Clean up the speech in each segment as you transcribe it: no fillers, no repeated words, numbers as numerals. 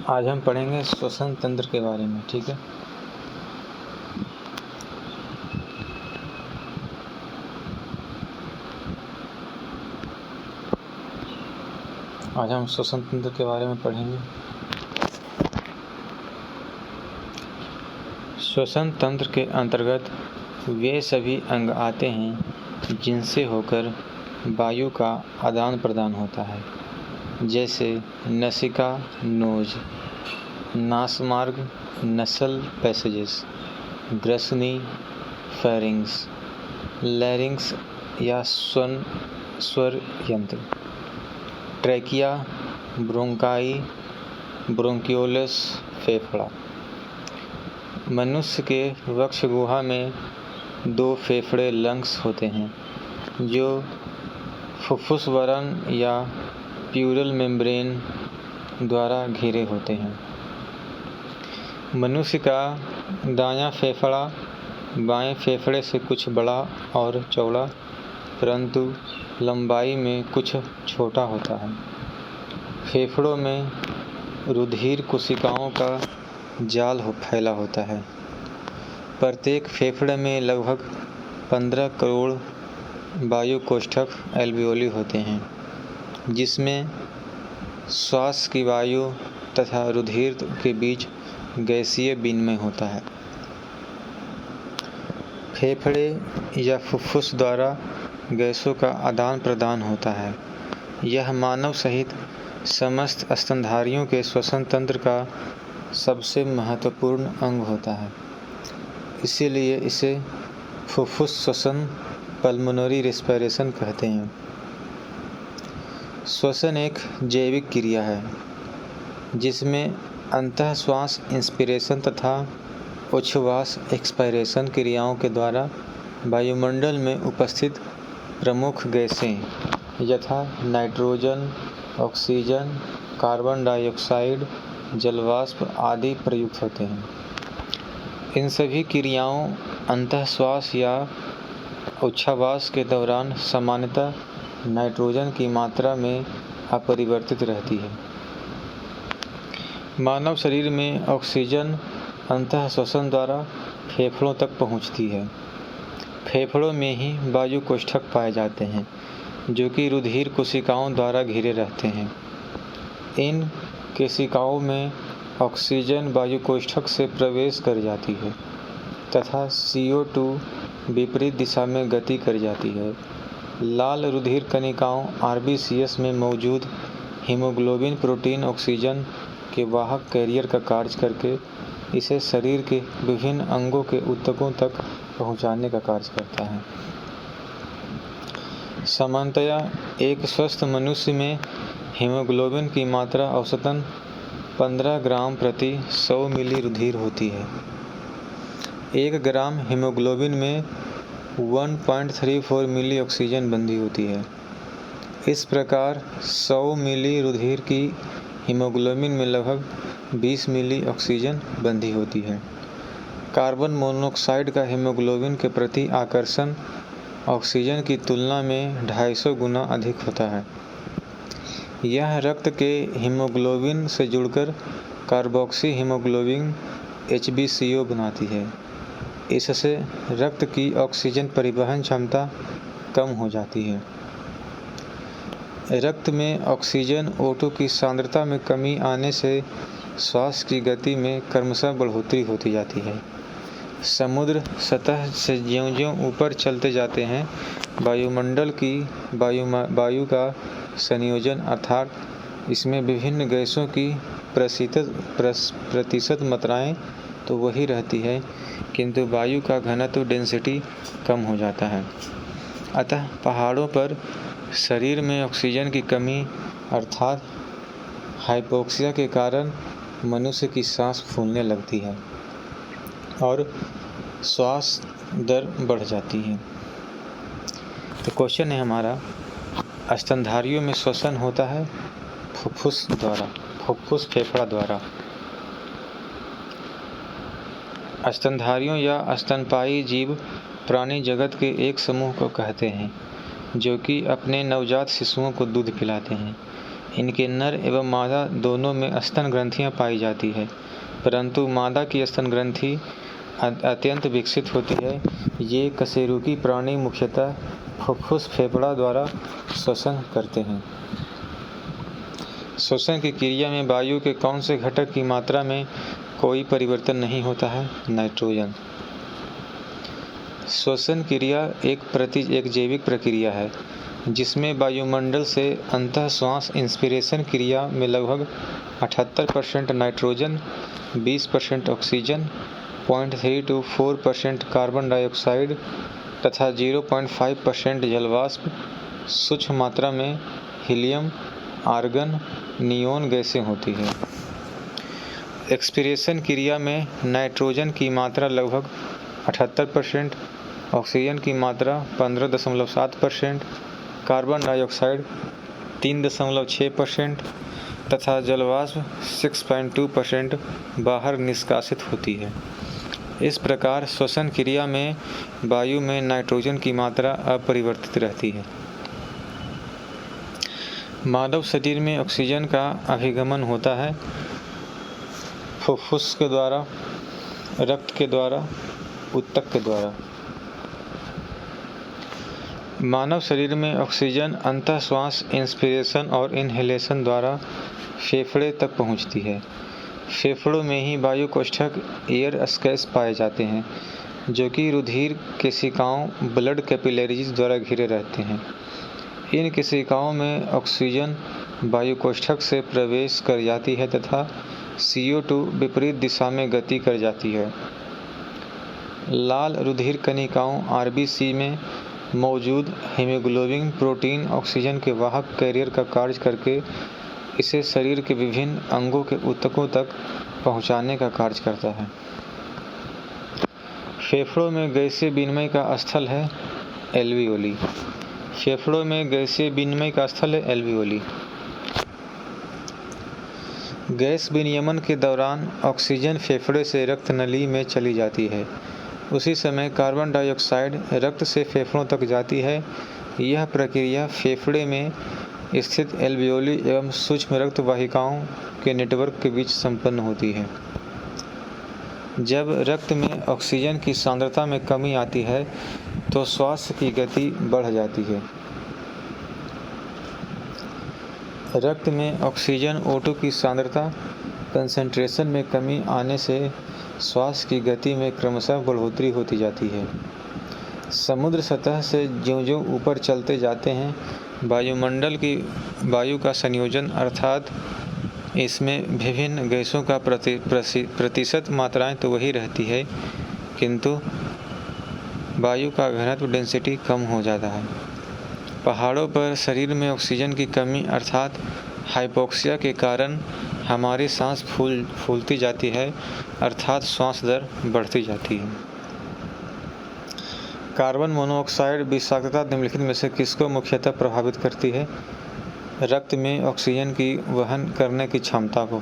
आज हम पढ़ेंगे श्वसन तंत्र के बारे में। ठीक है, आज हम श्वसन तंत्र के बारे में पढ़ेंगे। श्वसन तंत्र के अंतर्गत वे सभी अंग आते हैं जिनसे होकर वायु का आदान प्रदान होता है, जैसे नसिका नोज, नासमार्ग नसल पैसेजेस, ग्रसनी फेरिंग्स, लैरिंग्स या स्वर यंत्र, ट्रैकिया, ब्रोंकाई, ब्रोंकियोलस, फेफड़ा। मनुष्य के वक्ष गुहा में 2 फेफड़े लंग्स होते हैं जो फुफ्फुसवरण या प्यूरल मेम्ब्रेन द्वारा घिरे होते हैं। मनुष्य का दायां फेफड़ा बाएं फेफड़े से कुछ बड़ा और चौड़ा, परंतु लंबाई में कुछ छोटा होता है। फेफड़ों में रुधिर कोशिकाओं का जाल फैला होता है। प्रत्येक फेफड़े में लगभग 15 करोड़ वायु कोष्ठक एल्वियोली होते हैं, जिसमें श्वास की वायु तथा रुधिर के बीच गैसीय विनिमय होता है। फेफड़े या फुफ्फुस द्वारा गैसों का आदान प्रदान होता है। यह मानव सहित समस्त स्तनधारियों के श्वसन तंत्र का सबसे महत्वपूर्ण अंग होता है, इसीलिए इसे फुफ्फुस श्वसन पल्मोनरी रेस्पिरेशन कहते हैं। श्वसन एक जैविक क्रिया है जिसमें अंतःश्वास इंस्पिरेशन तथा उच्छ्वास एक्सपायरेशन क्रियाओं के द्वारा वायुमंडल में उपस्थित प्रमुख गैसें यथा नाइट्रोजन, ऑक्सीजन, कार्बन डाइऑक्साइड, जलवाष्प आदि प्रयुक्त होते हैं। इन सभी क्रियाओं अंतःश्वास या उच्छ्वास के दौरान सामान्यतः नाइट्रोजन की मात्रा में अपरिवर्तित रहती है। मानव शरीर में ऑक्सीजन अंतःश्वसन द्वारा फेफड़ों तक पहुंचती है। फेफड़ों में ही वायु कोष्ठक पाए जाते हैं जो कि रुधिर कोशिकाओं द्वारा घिरे रहते हैं। इन कोशिकाओं में ऑक्सीजन वायु कोष्ठक से प्रवेश कर जाती है तथा CO2 विपरीत दिशा में गति कर जाती है। लाल रुधिर कणिकाओं RBCs में मौजूद हीमोग्लोबिन प्रोटीन ऑक्सीजन के वाहक कैरियर का कार्य करके इसे शरीर के विभिन्न अंगों के ऊतकों तक पहुंचाने का कार्य करता है। सामान्यतया एक स्वस्थ मनुष्य में हीमोग्लोबिन की मात्रा औसतन 15 ग्राम प्रति 100 मिली रुधिर होती है। 1 ग्राम हीमोग्लोबिन में 1.34 मिली ऑक्सीजन बंधी होती है। इस प्रकार 100 मिली रुधिर की हीमोग्लोबिन में लगभग 20 मिली ऑक्सीजन बंधी होती है। कार्बन मोनोऑक्साइड का हीमोग्लोबिन के प्रति आकर्षण ऑक्सीजन की तुलना में 250 गुना अधिक होता है। यह रक्त के हीमोग्लोबिन से जुड़कर कार्बोक्सी हीमोग्लोबिन HbCO बनाती है। इससे रक्त की ऑक्सीजन परिवहन क्षमता कम हो जाती है। रक्त में ऑक्सीजन O2 की सांद्रता में कमी आने से श्वास की गति में क्रमशः बढ़ोतरी होती जाती है। समुद्र सतह से ज्यों-ज्यों ऊपर चलते जाते हैं, वायुमंडल की वायु का संयोजन अर्थात इसमें विभिन्न गैसों की प्रतिशत मात्राएं तो वही रहती है, किंतु वायु का घनत्व डेंसिटी कम हो जाता है। अतः पहाड़ों पर शरीर में ऑक्सीजन की कमी अर्थात हाइपोक्सिया के कारण मनुष्य की सांस फूलने लगती है और श्वास दर बढ़ जाती है। तो क्वेश्चन है हमारा, स्तनधारियों में श्वसन होता है फुफ्फुस फेफड़ा द्वारा। स्तनधारियों या स्तनपायी जीव प्राणी जगत के एक समूह को कहते हैं जो कि अपने नवजात शिशुओं को दूध पिलाते हैं। इनके नर एवं मादा दोनों में स्तन ग्रंथियां पाई जाती है, परंतु मादा की स्तन ग्रंथि अत्यंत विकसित होती है। ये कशेरुकी प्राणी मुख्यतः फुफ्फुस फेफड़ा द्वारा श्वसन करते हैं। श्वसन की क्रिया में वायु के कौन से घटक की मात्रा में कोई परिवर्तन नहीं होता है? नाइट्रोजन। श्वसन क्रिया एक जैविक प्रक्रिया है जिसमें वायुमंडल से अंतः श्वास इंस्पिरेशन क्रिया में लगभग 78% nitrogen, 20% oxygen, 0.3 to 4% carbon dioxide तथा 0.5% जलवाष्प, सूक्ष्म मात्रा में हीलियम, आर्गन, नियोन गैसें होती हैं। एक्सपिरेशन क्रिया में नाइट्रोजन की मात्रा लगभग 78%, ऑक्सीजन की मात्रा 15.7%, कार्बन डाइऑक्साइड 3.6% तथा जलवाष्प 6.2% बाहर निष्कासित होती है। इस प्रकार श्वसन क्रिया में वायु में नाइट्रोजन की मात्रा अपरिवर्तित रहती है। मानव शरीर में ऑक्सीजन का अभिगमन होता है फुफ्फुस के द्वारा, रक्त के द्वारा, ऊतक के द्वारा। मानव शरीर में ऑक्सीजन अंतः श्वास इंस्पिरेशन और इनहेलेशन द्वारा फेफड़े तक पहुंचती है। फेफड़ों में ही वायु कोष्ठक एयर स्केस पाए जाते हैं जो कि रुधिर केशिकाओं ब्लड कैपिलरीज द्वारा घिरे रहते हैं। इन केशिकाओं में ऑक्सीजन वायु कोष्ठक से प्रवेश कर जाती है तथा CO2 विपरीत दिशा में गति कर जाती है। लाल रुधिर कणिकाओं RBC में मौजूद हीमोग्लोबिन प्रोटीन ऑक्सीजन के वाहक कैरियर का कार्य करके इसे शरीर के विभिन्न अंगों के ऊतकों तक पहुंचाने का कार्य करता है। फेफड़ों में गैसीय विनिमय का स्थल है एल्वियोली। फेफड़ों में गैसीय विनिमय का स्थल है एल्वियोली। गैस विनियमन के दौरान ऑक्सीजन फेफड़े से रक्त नली में चली जाती है। उसी समय कार्बन डाइऑक्साइड रक्त से फेफड़ों तक जाती है। यह प्रक्रिया फेफड़े में स्थित एल्वियोली एवं सूक्ष्म रक्त वाहिकाओं के नेटवर्क के बीच संपन्न होती है। जब रक्त में ऑक्सीजन की सांद्रता में कमी आती है तो श्वास की गति बढ़ जाती है। रक्त में ऑक्सीजन O2 की सांद्रता कंसंट्रेशन में कमी आने से श्वास की गति में क्रमशः बढ़ोतरी होती जाती है। समुद्र सतह से ज्यों-ज्यों ऊपर चलते जाते हैं, वायुमंडल की वायु का संयोजन अर्थात इसमें विभिन्न गैसों का प्रतिशत मात्राएं तो वही रहती है, किंतु वायु का घनत्व डेंसिटी कम हो जाता है। पहाड़ों पर शरीर में ऑक्सीजन की कमी अर्थात हाइपोक्सिया के कारण हमारी सांस फूलती जाती है अर्थात श्वास दर बढ़ती जाती है। कार्बन मोनोऑक्साइड विषाक्तता निम्नलिखित में से किसको मुख्यतः प्रभावित करती है? रक्त में ऑक्सीजन की वहन करने की क्षमता को।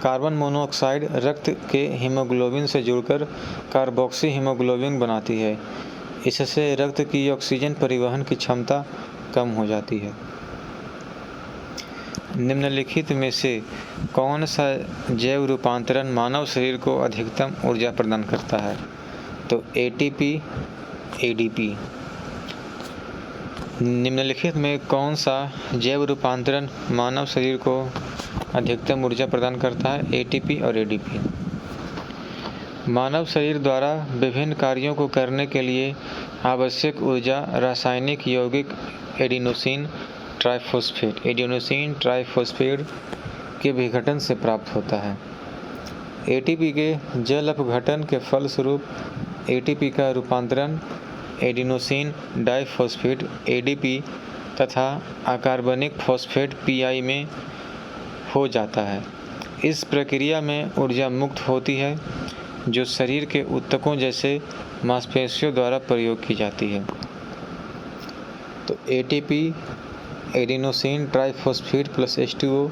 कार्बन मोनोऑक्साइड रक्त के हीमोग्लोबिन से जुड़कर कार्बोक्सी हीमोग्लोबिन बनाती है। इससे रक्त की ऑक्सीजन परिवहन की क्षमता कम हो जाती है। निम्नलिखित में से कौन सा जैव रूपांतरण मानव शरीर को अधिकतम ऊर्जा प्रदान करता है? तो ATP, ADP। निम्नलिखित में कौन सा जैव रूपांतरण मानव शरीर को अधिकतम ऊर्जा प्रदान करता है? ATP और ADP। मानव शरीर द्वारा विभिन्न कार्यों को करने के लिए आवश्यक ऊर्जा रासायनिक यौगिक एडिनोसिन ट्राइफॉस्फेट के विघटन से प्राप्त होता है। ATP के जल अपघटन के फलस्वरूप ATP का रूपांतरण एडिनोसिन डाइफॉस्फेट ADP तथा अकार्बनिक फॉस्फेट PI में हो जाता है। इस प्रक्रिया में ऊर्जा मुक्त होती है जो शरीर के ऊतकों जैसे मांसपेशियों द्वारा प्रयोग की जाती है। तो ATP adenosine triphosphate plus H2O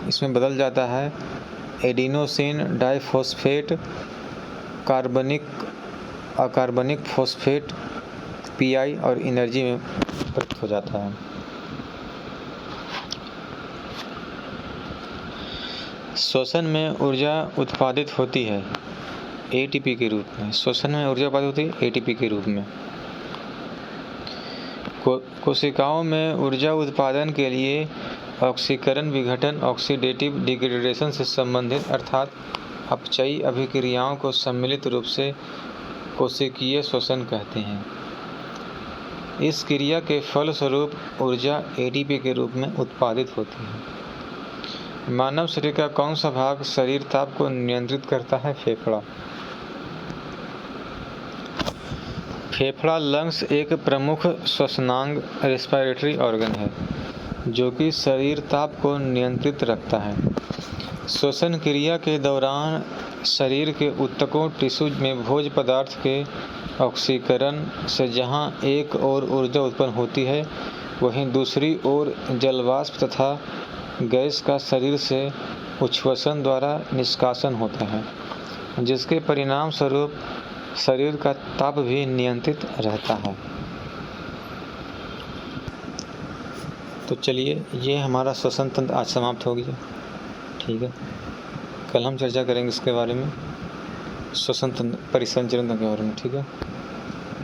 इसमें बदल जाता है एडिनोसिन डाइफॉस्फेट अकार्बनिक फॉस्फेट PI और एनर्जी में परिवर्तित हो जाता है। श्वसन में ऊर्जा उत्पादित होती है एटीपी के रूप में। श्वसन में ऊर्जा उत्पादित होती है एटीपी के रूप में। कोशिकाओं में ऊर्जा उत्पादन के लिए ऑक्सीकरण विघटन ऑक्सीडेटिव डिग्रेडेशन से संबंधित अर्थात अपचयी अभिक्रियाओं को सम्मिलित रूप से कोशिकीय श्वसन कहते हैं। इस क्रिया के फलस्वरूप ऊर्जा एटीपी के रूप में उत्पादित होती है। मानव शरीर का कौन सा भाग शरीर ताप को नियंत्रित करता है? फेफड़ा। फेफड़ा लंग्स एक प्रमुख श्वसनांग रेस्पिरेटरी ऑर्गन है जो कि शरीर ताप को नियंत्रित रखता है। श्वसन क्रिया के दौरान शरीर के ऊतकों टिश्यू में भोज्य पदार्थ के ऑक्सीकरण से जहां एक ओर ऊर्जा उत्पन्न होती है वहीं दूसरी ओर जलवाष्प तथा गैस का शरीर से उच्छ्वसन द्वारा निष्कासन होता है, जिसके परिणाम स्वरूप शरीर का ताप भी नियंत्रित रहता है। तो चलिए, ये हमारा श्वसन तंत्र आज समाप्त हो गया। ठीक है, कल हम चर्चा करेंगे इसके बारे में, श्वसन तंत्र परिसंचरण के बारे में। ठीक है।